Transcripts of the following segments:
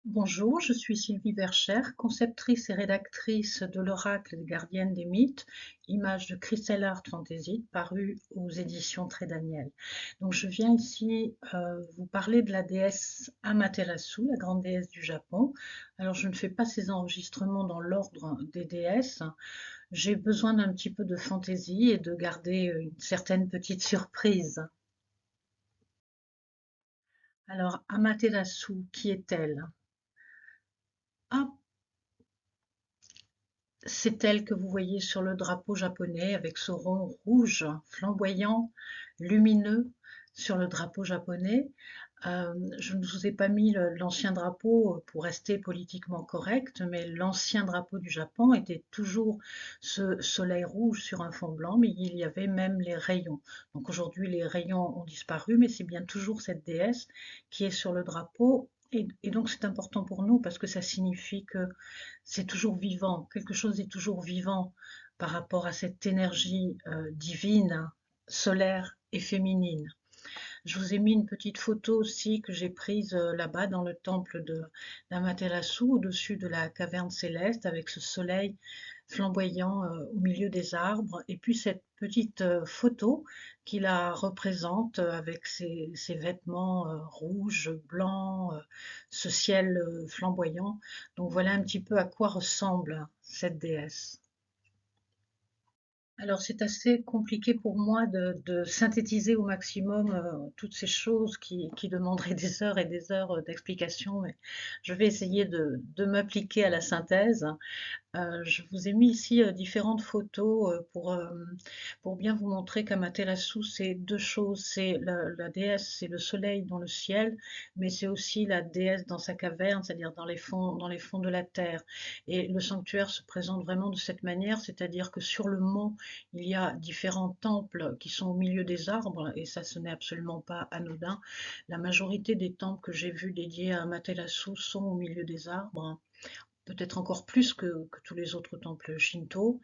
Bonjour, je suis Sylvie Vercher, conceptrice et rédactrice de l'Oracle des Gardiennes des Mythes, image de Crystal Art Fantasy, paru aux éditions Trédaniel. Donc je viens ici vous parler de la déesse Amaterasu, la grande déesse du Japon. Alors je ne fais pas ces enregistrements dans l'ordre des déesses. J'ai besoin d'un petit peu de fantaisie et de garder une certaine petite surprise. Alors Amaterasu, qui est-elle? Ah, c'est elle que vous voyez sur le drapeau japonais avec ce rond rouge flamboyant, lumineux sur le drapeau japonais. Je ne vous ai pas mis l'ancien drapeau pour rester politiquement correct, mais l'ancien drapeau du Japon était toujours ce soleil rouge sur un fond blanc, mais il y avait même les rayons. Donc aujourd'hui, les rayons ont disparu, mais c'est bien toujours cette déesse qui est sur le drapeau. Et donc c'est important pour nous parce que ça signifie que c'est toujours vivant, quelque chose est toujours vivant par rapport à cette énergie divine, solaire et féminine. Je vous ai mis une petite photo aussi que j'ai prise là-bas dans le temple d'Amaterasu, au-dessus de la caverne céleste, avec ce soleil flamboyant au milieu des arbres. Et puis cette petite photo qui la représente avec ses vêtements rouges, blancs, ce ciel flamboyant. Donc voilà un petit peu à quoi ressemble cette déesse. Alors c'est assez compliqué pour moi de synthétiser au maximum toutes ces choses qui demanderaient des heures et des heures d'explication, mais je vais essayer de m'appliquer à la synthèse. Je vous ai mis ici différentes photos pour bien vous montrer qu'Amaterasu, c'est deux choses. C'est la déesse, c'est le soleil dans le ciel, mais c'est aussi la déesse dans sa caverne, c'est-à-dire dans les fonds de la terre. Et le sanctuaire se présente vraiment de cette manière, c'est-à-dire que sur le mont, il y a différents temples qui sont au milieu des arbres, et ça, ce n'est absolument pas anodin. La majorité des temples que j'ai vus dédiés à Amaterasu sont au milieu des arbres, peut-être encore plus que tous les autres temples shinto.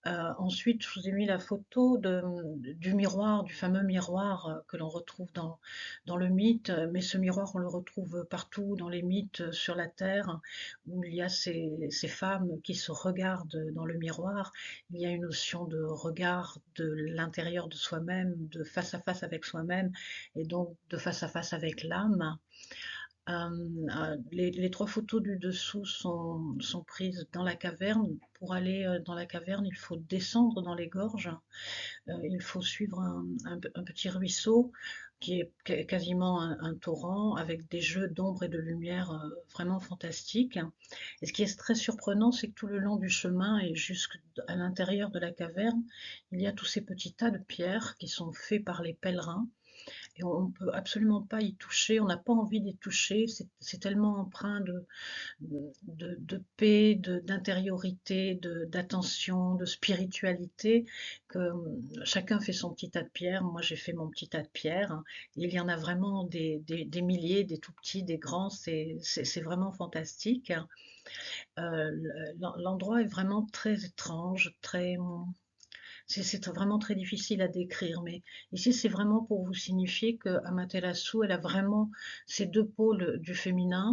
Ensuite, je vous ai mis la photo du miroir, du fameux miroir que l'on retrouve dans le mythe, mais ce miroir, on le retrouve partout dans les mythes sur la Terre, où il y a ces femmes qui se regardent dans le miroir. Il y a une notion de regard de l'intérieur de soi-même, de face à face avec soi-même, et donc de face à face avec l'âme. Les trois photos du dessous sont prises dans la caverne. Pour aller dans la caverne, il faut descendre dans les gorges. Il faut suivre un petit ruisseau qui est quasiment un torrent avec des jeux d'ombre et de lumière vraiment fantastiques. Et ce qui est très surprenant, c'est que tout le long du chemin et jusqu'à l'intérieur de la caverne, il y a tous ces petits tas de pierres qui sont faits par les pèlerins et on ne peut absolument pas y toucher, on n'a pas envie d'y toucher, c'est tellement empreint de paix, d'intériorité, d'attention, de spiritualité, que chacun fait son petit tas de pierres. Moi, j'ai fait mon petit tas de pierres, hein. Il y en a vraiment des milliers, des tout petits, des grands, c'est vraiment fantastique. L'endroit est vraiment très étrange, c'est vraiment très difficile à décrire, mais ici c'est vraiment pour vous signifier que Amaterasu, elle a vraiment ces deux pôles du féminin,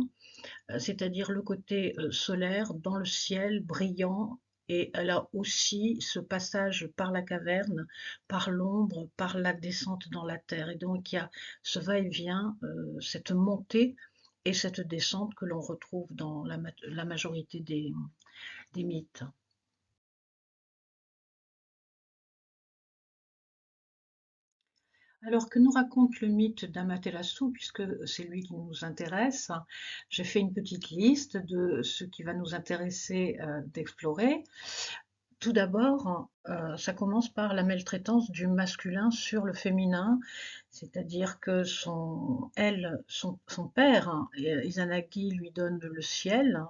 c'est-à-dire le côté solaire dans le ciel, brillant, et elle a aussi ce passage par la caverne, par l'ombre, par la descente dans la terre. Et donc il y a ce va-et-vient, cette montée et cette descente que l'on retrouve dans la majorité des mythes. Alors, que nous raconte le mythe d'Amaterasu, puisque c'est lui qui nous intéresse? J'ai fait une petite liste de ce qui va nous intéresser d'explorer. Tout d'abord, ça commence par la maltraitance du masculin sur le féminin, c'est-à-dire que son père, hein, Izanagi, lui donne le ciel,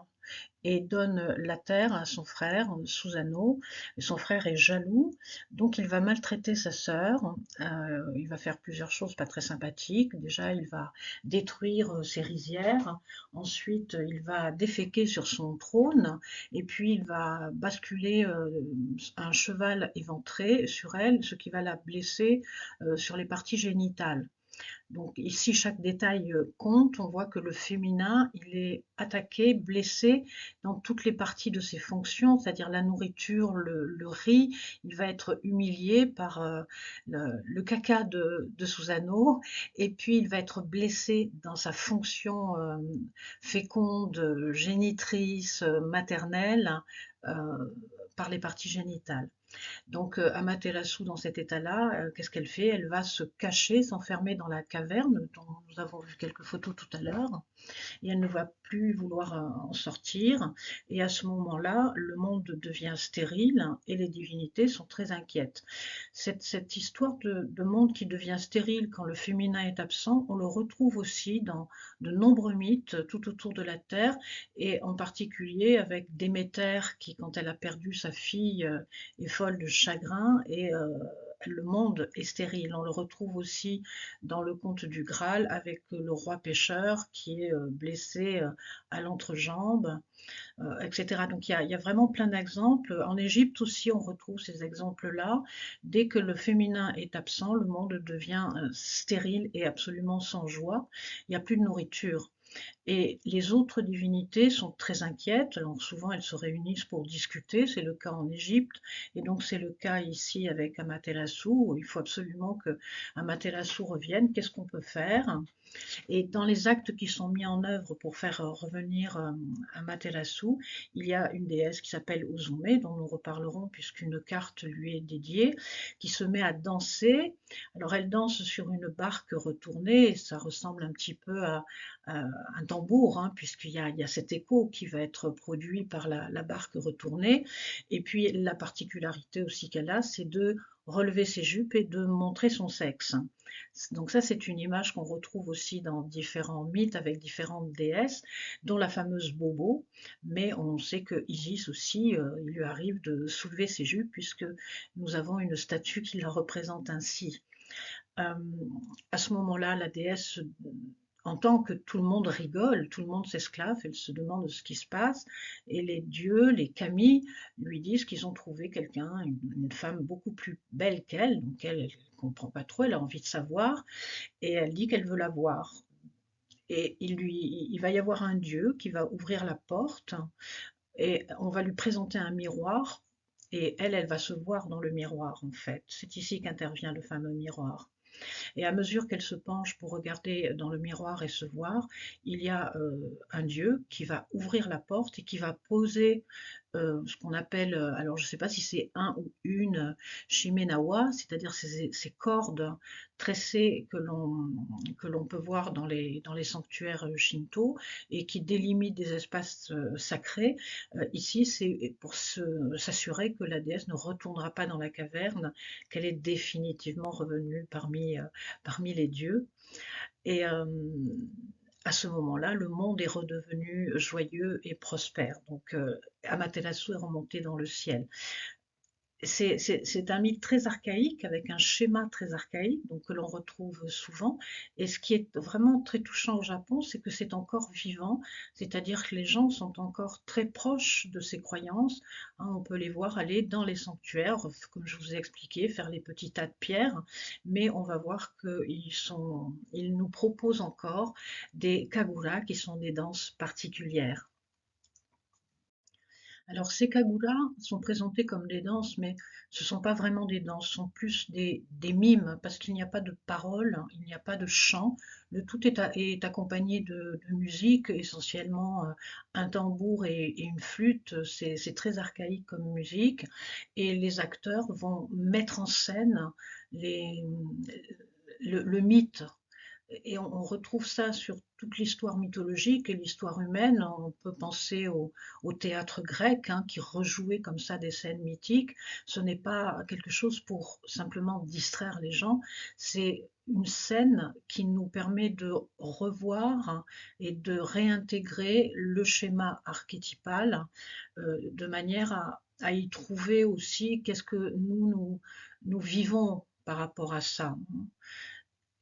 et donne la terre à son frère, Susanoo. Et son frère est jaloux, donc il va maltraiter sa sœur. Il va faire plusieurs choses pas très sympathiques. Déjà, il va détruire ses rizières. Ensuite, il va déféquer sur son trône. Et puis, il va basculer un cheval éventré sur elle, ce qui va la blesser sur les parties génitales. Donc ici, chaque détail compte. On voit que le féminin, il est attaqué, blessé dans toutes les parties de ses fonctions, c'est-à-dire la nourriture, le riz. Il va être humilié par le caca de Susano, et puis il va être blessé dans sa fonction féconde, génitrice, maternelle, par les parties génitales. Donc Amaterasu, dans cet état-là, qu'est-ce qu'elle fait? Elle va se cacher, s'enfermer dans la caverne, dont nous avons vu quelques photos tout à l'heure, et elle ne va plus vouloir en sortir. Et à ce moment-là, le monde devient stérile et les divinités sont très inquiètes. Cette histoire de monde qui devient stérile quand le féminin est absent, on le retrouve aussi dans de nombreux mythes tout autour de la Terre, et en particulier avec Déméter qui, quand elle a perdu sa fille, est folle de chagrin, et le monde est stérile. On le retrouve aussi dans le conte du Graal avec le roi pêcheur qui est blessé à l'entrejambe, etc. Donc il y a vraiment plein d'exemples. En Égypte aussi, on retrouve ces exemples-là. Dès que le féminin est absent, le monde devient stérile et absolument sans joie. Il n'y a plus de nourriture. Et les autres divinités sont très inquiètes, alors souvent elles se réunissent pour discuter, c'est le cas en Égypte, et donc c'est le cas ici avec Amaterasu, où il faut absolument que Amaterasu revienne, qu'est-ce qu'on peut faire? Et dans les actes qui sont mis en œuvre pour faire revenir Amaterasu, il y a une déesse qui s'appelle Uzume, dont nous reparlerons puisqu'une carte lui est dédiée, qui se met à danser. Alors elle danse sur une barque retournée, et ça ressemble un petit peu à un tambour, hein, puisqu'il y a cet écho qui va être produit par la barque retournée. Et puis la particularité aussi qu'elle a, c'est de relever ses jupes et de montrer son sexe. Donc ça, c'est une image qu'on retrouve aussi dans différents mythes avec différentes déesses, dont la fameuse Bobo, mais on sait que Isis aussi, il lui arrive de soulever ses jupes puisque nous avons une statue qui la représente ainsi. Euh, à ce moment-là, la déesse entend que tout le monde rigole, tout le monde s'esclave, elle se demande ce qui se passe, et les dieux, les kami, lui disent qu'ils ont trouvé quelqu'un, une femme beaucoup plus belle qu'elle, donc elle ne comprend pas trop, elle a envie de savoir, et elle dit qu'elle veut la voir. Et il va y avoir un dieu qui va ouvrir la porte, et on va lui présenter un miroir, et elle va se voir dans le miroir en fait. C'est ici qu'intervient le fameux miroir. Et à mesure qu'elle se penche pour regarder dans le miroir et se voir, il y a un dieu qui va ouvrir la porte et qui va poser ce qu'on appelle, alors je ne sais pas si c'est un ou une shimenawa, c'est-à-dire ces cordes tressées que l'on peut voir dans les sanctuaires shinto et qui délimitent des espaces sacrés. Ici, c'est pour s'assurer que la déesse ne retournera pas dans la caverne, qu'elle est définitivement revenue parmi les dieux. Et à ce moment-là, le monde est redevenu joyeux et prospère. Donc Amaterasu est remonté dans le ciel. C'est un mythe très archaïque, avec un schéma très archaïque, donc que l'on retrouve souvent. Et ce qui est vraiment très touchant au Japon, c'est que c'est encore vivant, c'est-à-dire que les gens sont encore très proches de ces croyances. Hein, on peut les voir aller dans les sanctuaires, comme je vous ai expliqué, faire les petits tas de pierres, mais on va voir qu'ils nous proposent encore des kagura, qui sont des danses particulières. Alors ces kaguras sont présentés comme des danses, mais ce ne sont pas vraiment des danses, ce sont plus des mimes, parce qu'il n'y a pas de paroles, il n'y a pas de chant. Le tout est accompagné de musique, essentiellement un tambour et une flûte. C'est très archaïque comme musique, et les acteurs vont mettre en scène les, le mythe, et on retrouve ça sur toute l'histoire mythologique et l'histoire humaine. On peut penser au théâtre grec, hein, qui rejouait comme ça des scènes mythiques. Ce n'est pas quelque chose pour simplement distraire les gens, c'est une scène qui nous permet de revoir et de réintégrer le schéma archétypal, de manière à y trouver aussi qu'est-ce que nous vivons par rapport à ça.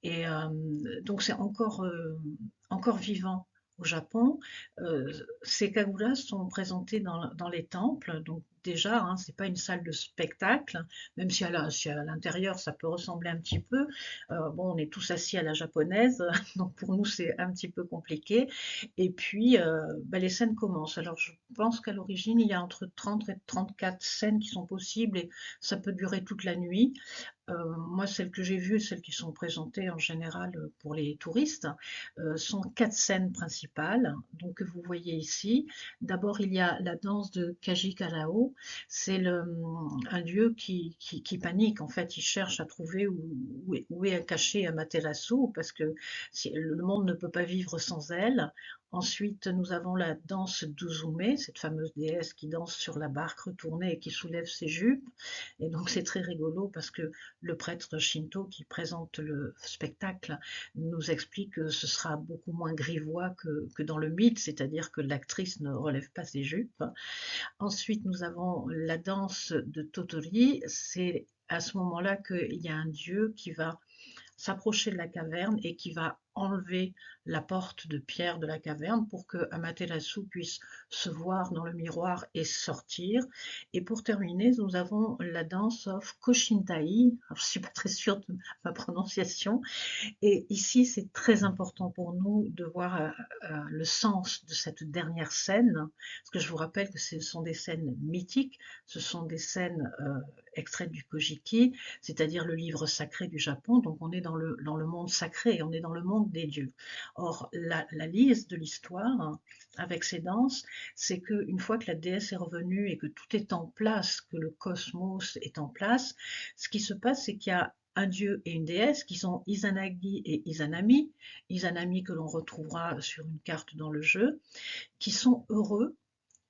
Et donc c'est encore vivant au Japon. Ces kaguras sont présentés dans les temples, donc déjà, hein, c'est pas une salle de spectacle, même si à l'intérieur ça peut ressembler un petit peu. Bon, on est tous assis à la japonaise, donc pour nous c'est un petit peu compliqué. Et puis, bah, les scènes commencent. Alors je pense qu'à l'origine il y a entre 30 et 34 scènes qui sont possibles et ça peut durer toute la nuit. Moi, celles que j'ai vues, celles qui sont présentées en général pour les touristes, sont 4 scènes principales, donc que vous voyez ici. D'abord, il y a la danse de Kajikalao. C'est un dieu qui panique. En fait, il cherche à trouver où est caché Amaterasu, parce que le monde ne peut pas vivre sans elle. Ensuite, nous avons la danse d'Uzume, cette fameuse déesse qui danse sur la barque retournée et qui soulève ses jupes. Et donc c'est très rigolo parce que le prêtre Shinto qui présente le spectacle nous explique que ce sera beaucoup moins grivois que dans le mythe, c'est-à-dire que l'actrice ne relève pas ses jupes. Ensuite, nous avons la danse de Totori. C'est à ce moment-là qu'il y a un dieu qui va s'approcher de la caverne et qui va enlever la porte de pierre de la caverne pour que Amaterasu puisse se voir dans le miroir et sortir. Et pour terminer, nous avons la danse of Koshintai. Alors, je ne suis pas très sûre de ma prononciation, et ici, c'est très important pour nous de voir le sens de cette dernière scène, parce que je vous rappelle que ce sont des scènes mythiques, ce sont des scènes extraites du Kojiki, c'est-à-dire le livre sacré du Japon, donc on est dans le monde sacré, on est dans le monde des dieux. Or, la lise de l'histoire, hein, avec ces danses, c'est qu'une fois que la déesse est revenue et que tout est en place, que le cosmos est en place, ce qui se passe, c'est qu'il y a un dieu et une déesse qui sont Izanagi et Izanami, Izanami que l'on retrouvera sur une carte dans le jeu, qui sont heureux,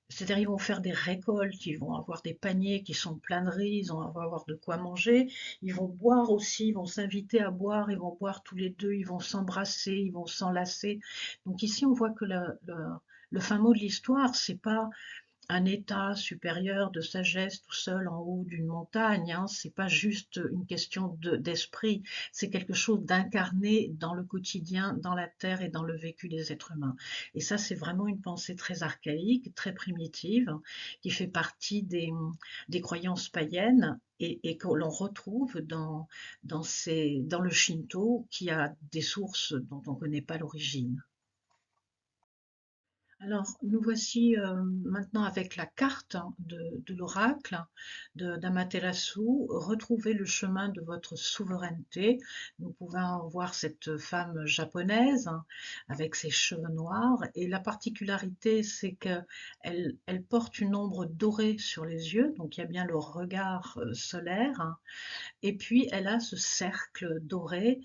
c'est-à-dire ils vont faire des récoltes, ils vont avoir des paniers qui sont pleins de riz, ils vont avoir de quoi manger, ils vont boire aussi, ils vont s'inviter à boire, ils vont boire tous les deux, ils vont s'embrasser, ils vont s'enlacer. Donc ici on voit que le fin mot de l'histoire, c'est pas un état supérieur de sagesse tout seul en haut d'une montagne, hein. C'est pas juste une question d'esprit, c'est quelque chose d'incarné dans le quotidien, dans la terre et dans le vécu des êtres humains. Et ça, c'est vraiment une pensée très archaïque, très primitive, qui fait partie des croyances païennes et que l'on retrouve dans le Shinto, qui a des sources dont on ne connaît pas l'origine. Alors, nous voici maintenant avec la carte de l'oracle d'Amaterasu. Retrouvez le chemin de votre souveraineté. Nous pouvons voir cette femme japonaise, hein, avec ses cheveux noirs. Et la particularité, c'est qu'elle porte une ombre dorée sur les yeux. Donc, il y a bien le regard solaire, hein. Et puis, elle a ce cercle doré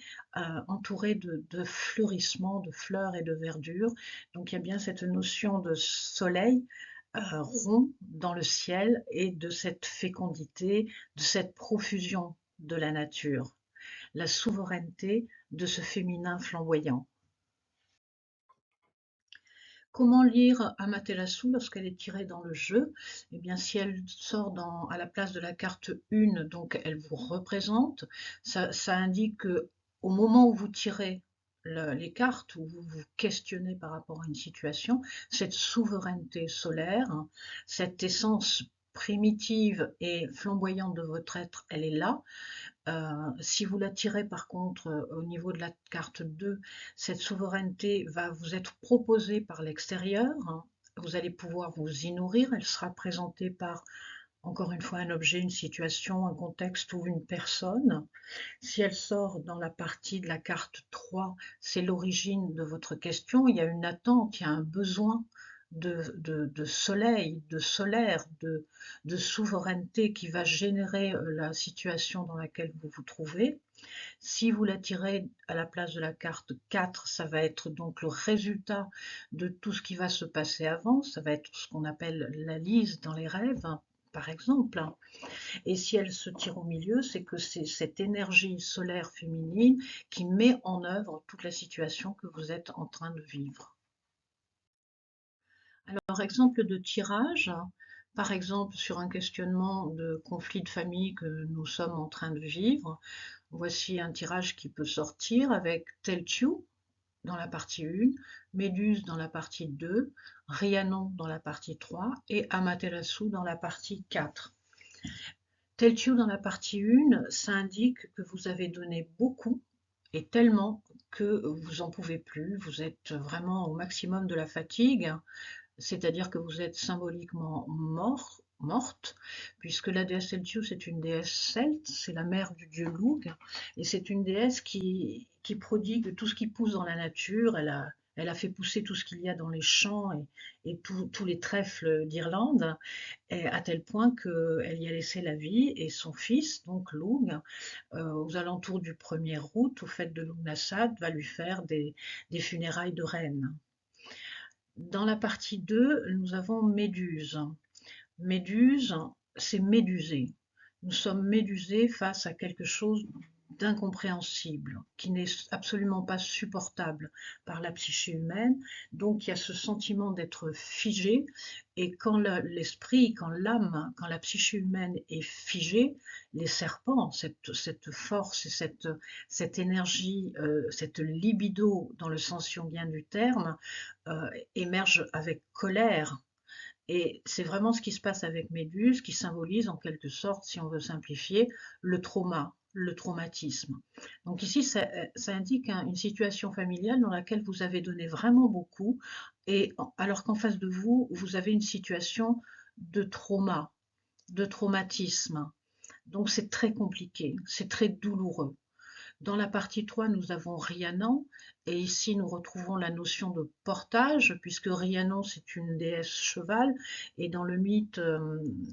entouré de fleurissements, de fleurs et de verdure. Donc, il y a bien cette notion de soleil rond dans le ciel et de cette fécondité, de cette profusion de la nature, la souveraineté de ce féminin flamboyant. Comment lire Amaterasu lorsqu'elle est tirée dans le jeu? Eh bien, si elle sort à la place de la carte 1, donc elle vous représente, ça indique que au moment où vous tirez les cartes, où vous vous questionnez par rapport à une situation, cette souveraineté solaire, hein, cette essence primitive et flamboyante de votre être, elle est là. Si vous la tirez par contre au niveau de la carte 2, cette souveraineté va vous être proposée par l'extérieur, hein. Vous allez pouvoir vous y nourrir. Elle sera présentée par, encore une fois, un objet, une situation, un contexte ou une personne. Si elle sort dans la partie de la carte 3, c'est l'origine de votre question. Il y a une attente, il y a un besoin de soleil, de solaire, de souveraineté qui va générer la situation dans laquelle vous vous trouvez. Si vous la tirez à la place de la carte 4, ça va être donc le résultat de tout ce qui va se passer avant. Ça va être ce qu'on appelle la lise dans les rêves, hein, par exemple. Et si elle se tire au milieu, c'est que c'est cette énergie solaire féminine qui met en œuvre toute la situation que vous êtes en train de vivre. Alors, exemple de tirage, par exemple sur un questionnement de conflit de famille que nous sommes en train de vivre, voici un tirage qui peut sortir avec Telchu. dans la partie 1, Méduse dans la partie 2, Rhiannon dans la partie 3 et Amaterasu dans la partie 4. Telchu dans la partie 1, ça indique que vous avez donné beaucoup et tellement que vous en pouvez plus, vous êtes vraiment au maximum de la fatigue, c'est-à-dire que vous êtes symboliquement morte, puisque la déesse Telchu, c'est une déesse celte, c'est la mère du dieu Lugh, et c'est une déesse qui prodigue tout ce qui pousse dans la nature. Elle a fait pousser tout ce qu'il y a dans les champs et tous les trèfles d'Irlande, à tel point qu'elle y a laissé la vie, et son fils, donc Lugh, aux alentours du 1er août, au fait de Lughnasadh, va lui faire des funérailles de reine. Dans la partie 2, nous avons Méduse. Méduse, c'est médusé. Nous sommes médusés face à quelque chose d'incompréhensible, qui n'est absolument pas supportable par la psyché humaine. Donc il y a ce sentiment d'être figé, et quand l'esprit, quand l'âme, quand la psyché humaine est figée, les serpents, cette force et cette énergie, cette libido dans le sens jungien du terme, émerge avec colère. Et c'est vraiment ce qui se passe avec Méduse, qui symbolise en quelque sorte, si on veut simplifier, le trauma, le traumatisme. Donc ici, ça indique une situation familiale dans laquelle vous avez donné vraiment beaucoup, et alors qu'en face de vous, vous avez une situation de trauma, de traumatisme. Donc c'est très compliqué, c'est très douloureux. Dans la partie 3, nous avons Rhiannon, et ici nous retrouvons la notion de portage, puisque Rhiannon c'est une déesse cheval, et dans le mythe,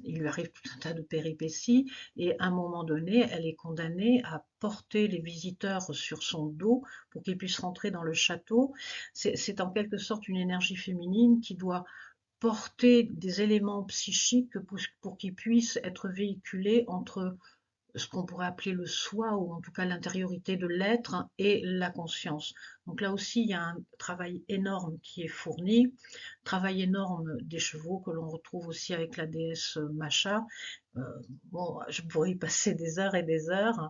il lui arrive tout un tas de péripéties, et à un moment donné, elle est condamnée à porter les visiteurs sur son dos pour qu'ils puissent rentrer dans le château. C'est en quelque sorte une énergie féminine qui doit porter des éléments psychiques pour qu'ils puissent être véhiculés entre ce qu'on pourrait appeler le soi, ou en tout cas l'intériorité de l'être, et la conscience. Donc là aussi, il y a un travail énorme qui est fourni, travail énorme des chevaux que l'on retrouve aussi avec la déesse Macha. Euh, bon, je pourrais y passer des heures et des heures,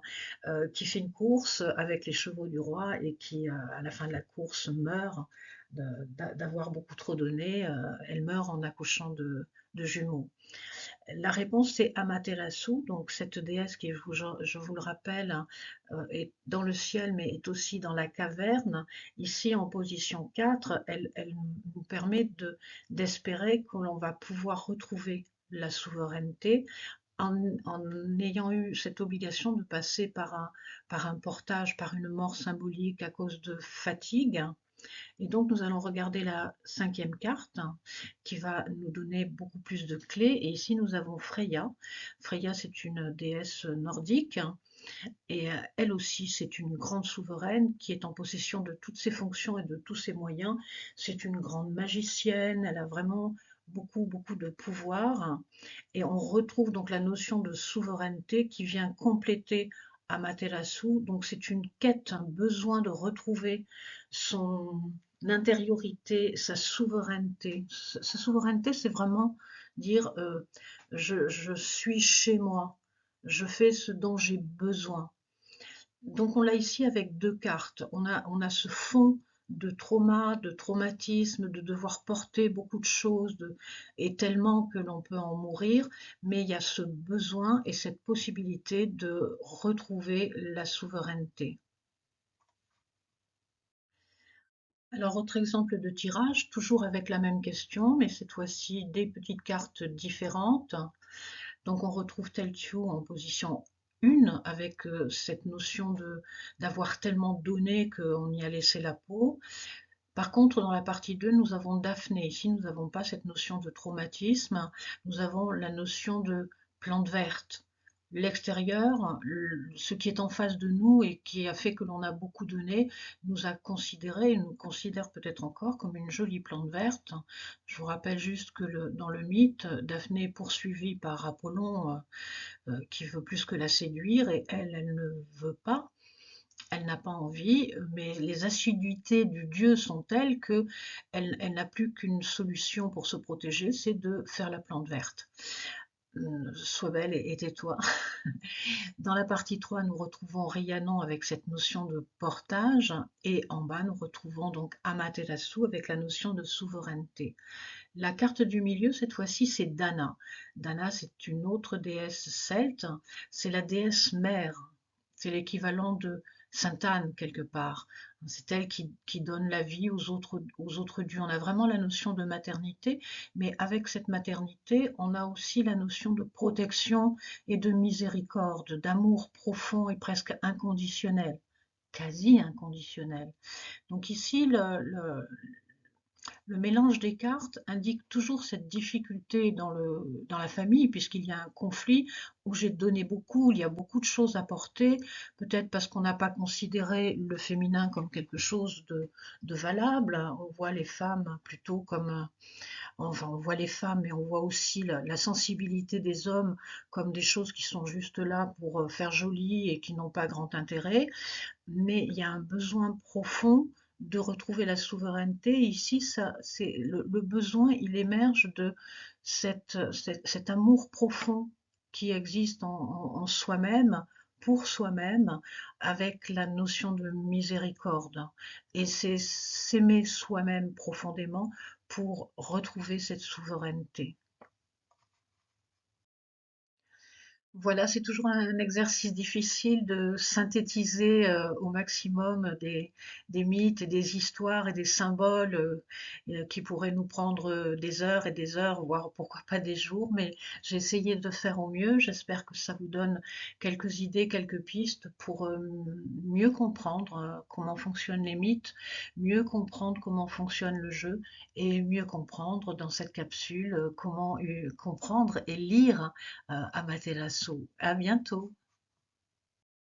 qui fait une course avec les chevaux du roi et qui, à la fin de la course, meurt d'avoir beaucoup trop donné. Elle meurt en accouchant de jumeaux. La réponse, c'est Amaterasu, donc cette déesse qui, je vous le rappelle, est dans le ciel, mais est aussi dans la caverne. Ici, en position 4, elle nous permet d'espérer que l'on va pouvoir retrouver la souveraineté en ayant eu cette obligation de passer par un portage, par une mort symbolique à cause de fatigue. Et donc, nous allons regarder la 5e carte qui va nous donner beaucoup plus de clés. Et ici, nous avons Freya. Freya, c'est une déesse nordique. Et elle aussi, c'est une grande souveraine qui est en possession de toutes ses fonctions et de tous ses moyens. C'est une grande magicienne. Elle a vraiment beaucoup de pouvoir. Et on retrouve donc la notion de souveraineté qui vient compléter Amaterasu. Donc c'est une quête, un besoin de retrouver son intériorité, sa souveraineté. Sa souveraineté, c'est vraiment dire je suis chez moi, je fais ce dont j'ai besoin. Donc on l'a ici avec deux cartes. On a ce fond de trauma, de traumatisme, de devoir porter beaucoup de choses, et tellement que l'on peut en mourir, mais il y a ce besoin et cette possibilité de retrouver la souveraineté. Alors, autre exemple de tirage, toujours avec la même question, mais cette fois-ci des petites cartes différentes. Donc, on retrouve Teltio en position 1 avec cette notion d'avoir tellement donné qu'on y a laissé la peau. Par contre, dans la partie 2, nous avons Daphné. Ici, nous n'avons pas cette notion de traumatisme, nous avons la notion de plante verte. L'extérieur, ce qui est en face de nous et qui a fait que l'on a beaucoup donné, nous a considéré et nous considère peut-être encore comme une jolie plante verte. Je vous rappelle juste que dans le mythe, Daphné est poursuivie par Apollon, qui veut plus que la séduire, et elle ne veut pas. Elle n'a pas envie, mais les assiduités du dieu sont telles qu'elle n'a plus qu'une solution pour se protéger, c'est de faire la plante verte. Sois belle et tais-toi. Dans la partie 3, nous retrouvons Rhiannon avec cette notion de portage et en bas, nous retrouvons donc Amaterasu avec la notion de souveraineté. La carte du milieu, cette fois-ci, c'est Dana. Dana, c'est une autre déesse celte, c'est la déesse mère. C'est l'équivalent de Sainte Anne, quelque part. C'est elle qui donne la vie aux autres dieux. On a vraiment la notion de maternité, mais avec cette maternité, on a aussi la notion de protection et de miséricorde, d'amour profond et presque inconditionnel, quasi inconditionnel. Donc ici, le mélange des cartes indique toujours cette difficulté dans la famille, puisqu'il y a un conflit où j'ai donné beaucoup, il y a beaucoup de choses à porter, peut-être parce qu'on n'a pas considéré le féminin comme quelque chose de valable. On voit les femmes plutôt comme, enfin, on voit les femmes, mais on voit aussi la sensibilité des hommes comme des choses qui sont juste là pour faire joli et qui n'ont pas grand intérêt. Mais il y a un besoin profond de retrouver la souveraineté. Ici, ça, c'est le besoin, il émerge de cet amour profond qui existe en soi-même, pour soi-même, avec la notion de miséricorde. Et c'est s'aimer soi-même profondément pour retrouver cette souveraineté. Voilà, c'est toujours un exercice difficile de synthétiser au maximum des mythes et des histoires et des symboles qui pourraient nous prendre des heures et des heures, voire pourquoi pas des jours, mais j'ai essayé de faire au mieux. J'espère que ça vous donne quelques idées, quelques pistes pour mieux comprendre comment fonctionnent les mythes, mieux comprendre comment fonctionne le jeu et mieux comprendre dans cette capsule comment comprendre et lire Amaterasu. À bientôt.